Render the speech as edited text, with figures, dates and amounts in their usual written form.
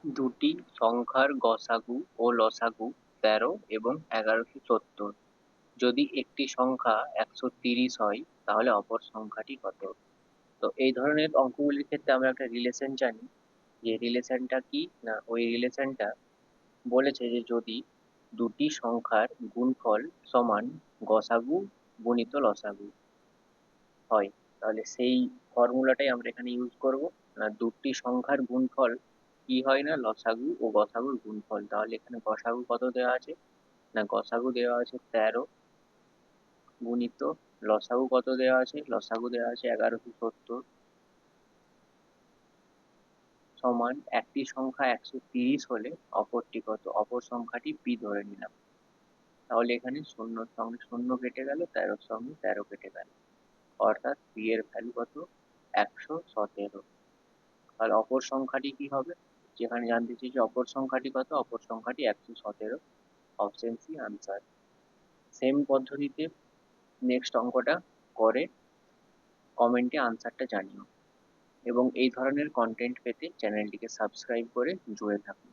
দুটি সংখ্যার গসাগু ও লসাগু ১৩ এবং ১১৭০। যদি একটি সংখ্যা ১৩০ হয় তাহলে অপর সংখ্যাটি কত? তো এই ধরনের অঙ্কগুলির ক্ষেত্রে আমরা একটা রিলেশন জানি, যে রিলেশনটা কি না, ওই রিলেশনটা বলেছে যে যদি দুটি সংখ্যার গুণফল সমান গসাগু গুণিত লসাগু হয়, তাহলে সেই ফর্মুলাটাই আমরা এখানে ইউজ করব। না, দুটি সংখ্যার গুণফল কি হয় না, লসাগু ও গসাগুর গুণফল। তাহলে এখানে গসাগু কত দেওয়া আছে, না গসাগু দেওয়া আছে ১৩, গুণিত লসাগু কত দেওয়া আছে, লসাগু দেওয়া আছে ১১৭০, সমান একটি সংখ্যা ১৩০ হলে অপরটি কত, অপর সংখ্যাটি পি ধরে নিলাম। তাহলে এখানে শূন্যর সঙ্গে শূন্য কেটে গেল, ১৩-র সঙ্গে ১৩ কেটে গেল, অর্থাৎ পি এর ভ্যালু কত, ১১৭। তাহলে অপর সংখ্যাটি কি হবে, যেখানে জানতে চেয়েছি অপর সংখ্যাটি কত, অপর সংখ্যাটি ১১৭। Option C answer. সেম পদ্ধতিতে নেক্সট অঙ্কটা করে কমেন্টে আনসারটা জানিও, এবং এই ধরনের কন্টেন্ট পেতে চ্যানেলটিকে সাবস্ক্রাইব করে জুড়ে থাকুন।